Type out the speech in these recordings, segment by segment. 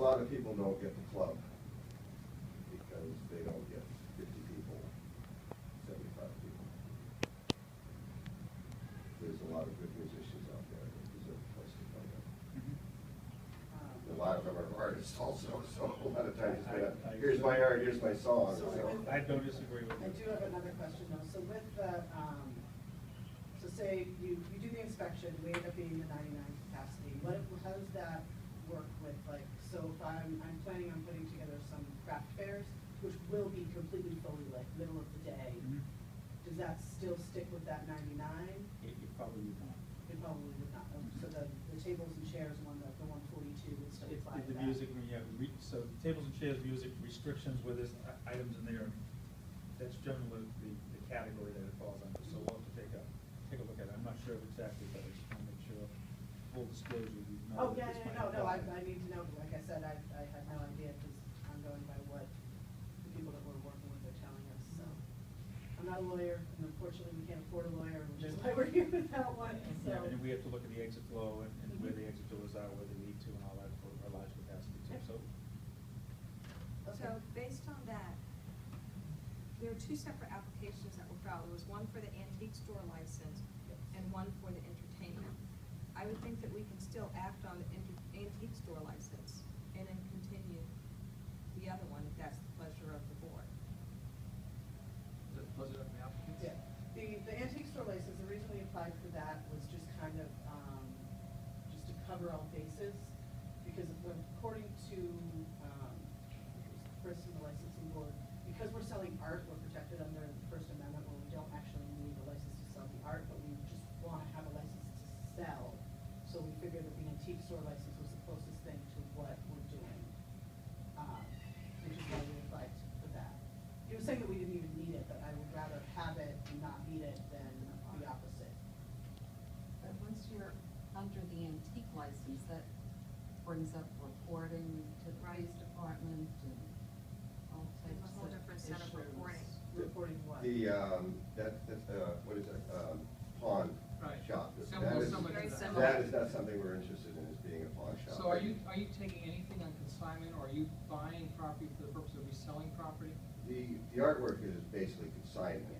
lot of people don't get the club because they don't get 50 people, 75 people. There's a lot of good musicians out there that deserve a place to play them. A lot of them are artists also, so a lot of times it's been here's my art, here's my song. So I don't disagree with you. I do have another question though. So with the, so say you do the inspection, we end up being the 99 capacity. How does that work with, like, so if I'm planning on putting together some craft fairs, which will be completely fully lit, middle of the day, does that still stick with that 99? You probably would not. It probably would not. So the tables and chairs one, the 142 would still apply to The that. music, when you have, so tables and chairs, music restrictions where there's items in there, that's generally the category that it falls under. So we'll have to take a look at it. I'm not sure of exactly, but I just want to make sure, full disclosure, you know. Oh, yeah, I need to know. Like I said, I had no idea because I'm going by what the people that we're working with are telling us. So I'm not a lawyer, and unfortunately we can't afford a lawyer, which is why we're here without one. So. Yeah, and we have to look at the exit flow and where the exit doors are, where they lead to, and all that for our large capacity too. So. So based on that, there are two separate applications that were filed. There was one for the antique store license and one for the entertainment. I would think that we can still act on the antique store license and then continue the other one if that's the pleasure of the board. Is it the pleasure of the applicants? Yeah, the antique store license, the reason we applied for that was just kind of, just to cover all bases, because according to, the person in the licensing board, because we're selling art, we're protected under the First Amendment, where we don't actually need a license to sell the art, but we just want to have a license to sell. So we figured that the antique store license was the closest thing to what we're doing, which is why we applied for that. He was saying that we didn't even need it, but I would rather have it and not need it than the opposite. But once you're under the antique license, that brings up reporting to the police department and all types A whole of different set of issues. reporting. Reporting what? What is it, pawn Right. shop. Similar to Very that. similar. That is not something we're interested in, is being a pawn shop. So are you taking anything on consignment, or are you buying property for the purpose of reselling property? The artwork is basically consignment.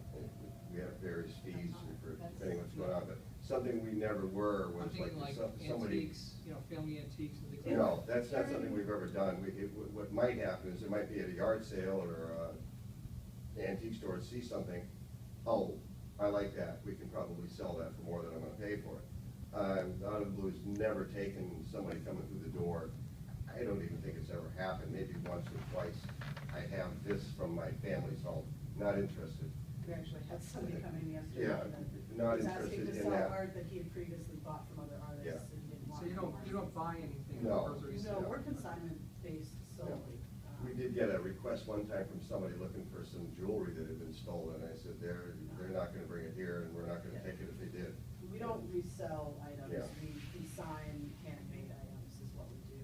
We have various fees for depending what's going on, but something we never were I'm was like thinking like somebody. antiques, family antiques and things like that. No, that's not something we've ever done. What might happen is it might be at a yard sale or antique store, see something, oh, I like that, we can probably sell that for more than I'm gonna pay for it. Out of the blue's never taken somebody coming through the door. I don't even think it's ever happened, maybe once or twice. I have this from my family's home, not interested. We actually had somebody come in yesterday. Yeah, and not was asking interested to in sell that. art that he had previously bought from other artists Yeah. and didn't want. So you don't buy anything No. for purpose of No, resale? we're consignment based solely. We did get a request one time from somebody looking for some jewelry that had been stolen. I said, they're not gonna bring it here and we're not gonna take it if they did. We don't resell items, Yeah. we consign handmade items is what we do.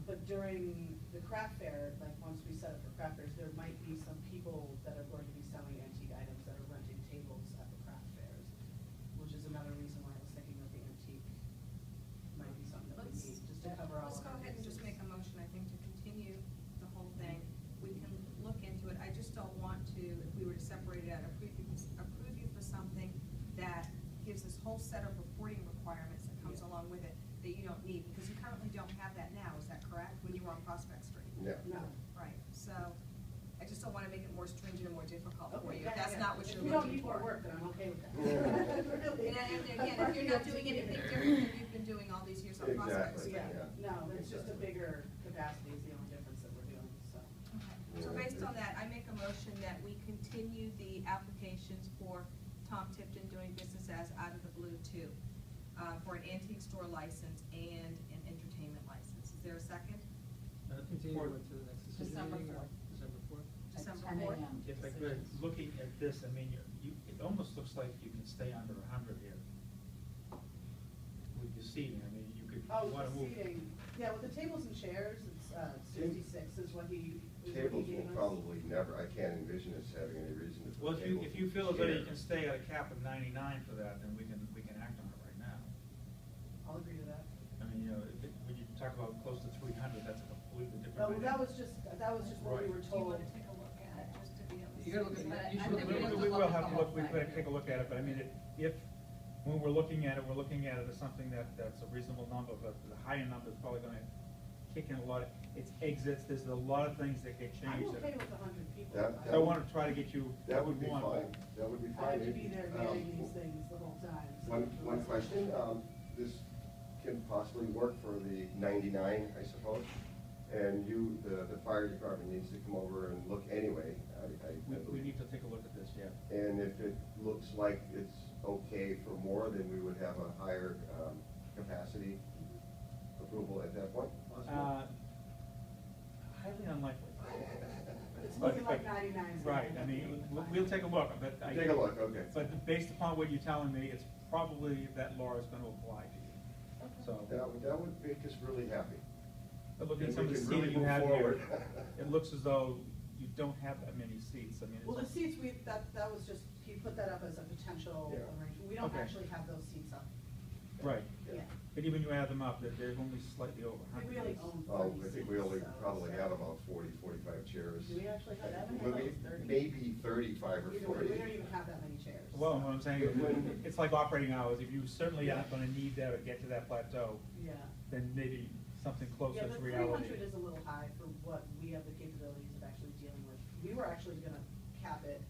But during the craft fair, like once we set up for craft fairs, there might be some people that are going to be selling antique items that are renting tables at the craft fairs, which is another reason why I was thinking that the antique might be something that we Let's- need, just to cover all Let's of go our ahead and just bases. make a motion, I think, to continue the whole thing. We can look into it. I just don't want to, if we were to separate it out, approve you for something that gives this whole set of reporting requirements that comes along with it that you don't need, because you currently don't have that now, is that correct, when you were on Prospect Street? Yeah. No. Right, so I just don't want to make it more stringent and more difficult for Okay, you. yeah, That's yeah. not what If you're we don't looking need more for. work, then I'm okay with that. And again, if you're not doing anything different than you've been doing all these years on Prospect Exactly, Street. Yeah, no, it's just a bigger capacity is the only difference that we're doing, so. Okay. So based on that, I make a motion that we continue the applications for Tom Tipton doing business as Out of the Blue 2, for an antique store license and an entertainment license. Is there a second? Continue it to the next decision December meeting, or 4th. December 4th? December At 10 4th? a.m. If I could, looking at this, I mean, it almost looks like you can stay under 100 here. With your seating, I mean, you could, Oh, you wanna the move. seating, yeah, with the tables and chairs, it's 66 is what he Tables gave will us. probably never, I can't envision us having any reason to Well, put if tables. you feel as though you here. can stay at a cap of 99 for that, then we can act on it right now. I'll agree to that. I mean, when you talk about close to 300, that's a with the different. No, that was just what we Right. were Do you told. wanna take a look at it, just to be able to? You gotta look see? at that. But You I should think look at have it. to We will look at have the to whole look, we've thing. got to take a look at it, but I mean, if, when we're looking at it, we're looking at it as something that's a reasonable number, but the higher number is probably gonna kick in a lot of, it's exits, there's a lot of things that get I'm changed. okay with 100 people. That- So I wanna try to get you. That would be one. fine, that would be I fine. have to be there Um, getting these things the whole time. so- One question, this can possibly work for the 99, I suppose, and you, the fire department needs to come over and look anyway, I We believe. need to take a look at this, yeah. And if it looks like it's okay for more, then we would have a higher capacity approval at that point, possibly? Highly unlikely. It's But- looking like but- 99 is. Right, I mean, we'll take a look, but I. Take a look, okay. But based upon what you're telling me, it's probably that law is gonna apply to you, so. That would make us really happy. But looking at And some of we the can seating really you move have here, forward. it looks as though you don't have that many seats, I mean. Well, the it's- seats, that was just, he put that up as a potential Yeah. arrangement. We don't Okay. actually have those seats up. Right, Yeah. but even you add them up, they're only slightly over We 100. really own Oh, 30 I think seats. we only so- probably have about 40, 45 chairs. Do we actually have that many? I thought it was 30. Maybe 35 or Either way, 40. we don't even have that many chairs. Well, what I'm saying When- is, it's like operating hours, if you certainly aren't gonna need that or get to that plateau, Yeah. then maybe something closer Yeah, to but reality. 300 is a little high for what we have the capabilities of actually dealing with. We were actually gonna cap it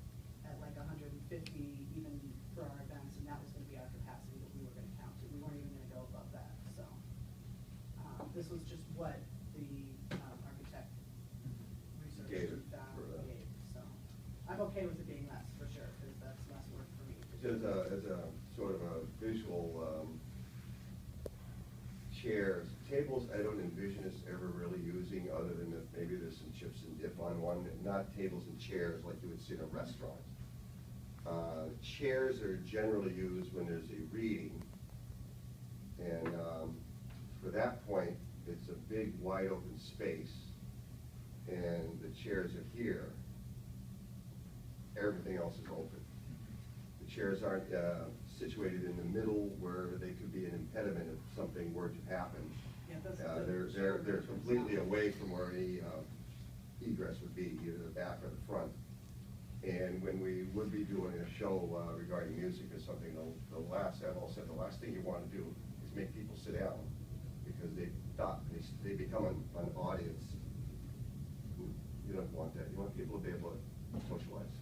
at like 150 even for our events, and that was gonna be our capacity that we were gonna count to. We weren't even gonna go above that, so. This was just what the architect research Gave it found, for that. gave, so. I'm okay with it being less, for sure, because that's less work for me. As a sort of a visual, chairs, tables, I don't envision us ever really using, other than if maybe there's some chips and dip on one, and not tables and chairs like you would see in a restaurant. Chairs are generally used when there's a reading, and for that point, it's a big wide open space, and the chairs are here. Everything else is open. The chairs aren't situated in the middle where they could be an impediment if something were to happen. Yeah, that's They're completely away from where any egress would be, either the back or the front. And when we would be doing a show regarding music or something, the last thing you want to do is make people sit down, because they become an audience. You don't want that. You want people to be able to socialize.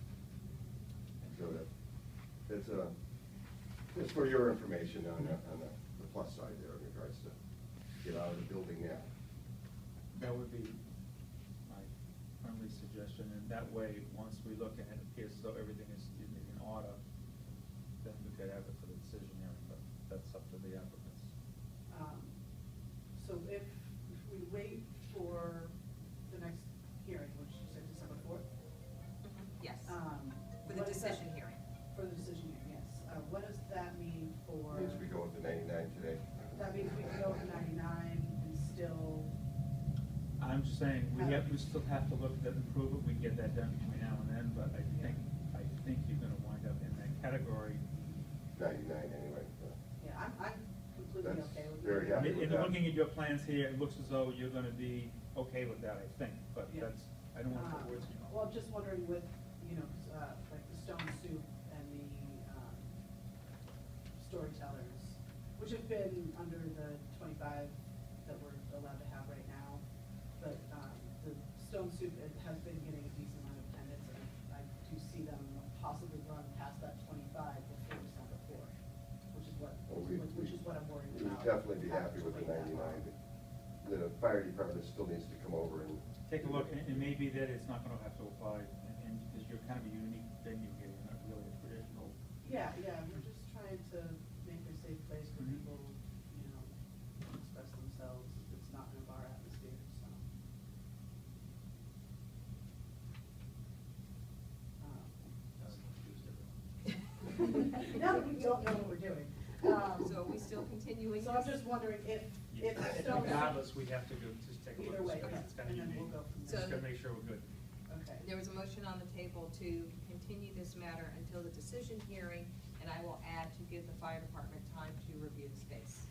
So that's just for your information on the plus side there in regards to get out of the building now. That would be my friendly suggestion, and that way, once we look at it, it appears as though everything is in order, then we could have it for the decision hearing, but that's up to the applicants. So if we wait for the next hearing, which you said December 4th? Yes, for the what does that- decision hearing. For the decision hearing, yes. What does that mean for? Means we go with the 99 today. That means we can go with 99 and still, I'm just saying, we still have to look at that improvement, we can get that done between now and then, but I think you're gonna wind up in that category. 99 anyway. yeah, I'm completely That's okay with very it. I happy mean, with in that. looking at your plans here, it looks as though you're gonna be okay with that, I think, but Yeah. that's, I don't wanna put words in your mouth. Well, I'm just wondering with, like the stone soup and the storytellers, which have been under the 25 that we're allowed to have right now, but the stone soup, it has been getting a decent amount of attendance, and I do see them possibly run past that 25 before December 4th, which is what, Well, which is what I'm worried We would about. definitely be happy having to with the wait that 99. long. The fire department still needs to come over and. Take a look, and it may be that it's not gonna have to apply, and because you're kind of a unique venue here, you're not really a traditional. Yeah, we're just trying to make it a safe place for Mhm. people, express themselves. It's not in a bar atmosphere, so. Now that we don't know what we're doing. So are we still continuing? So I'm this? just wondering if If Stone Soup- regardless, we have to go, just take a look, Either way, because okay, it's kind of and then unique. we'll go from Just there. gotta make sure we're good. Okay. There was a motion on the table to continue this matter until the decision hearing, and I will add to give the fire department time to review the space.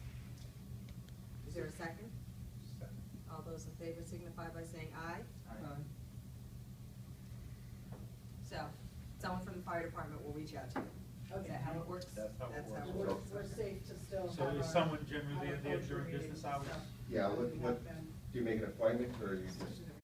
Is there a second? All those in favor signify by saying aye. Aye. So, someone from the fire department will reach out to you. Is Okay. that how it works? That's how it works. We're safe to still So have is our- someone generally our there culture during meetings business and hours? stuff. Yeah, We what, have been. do you make an appointment, or you just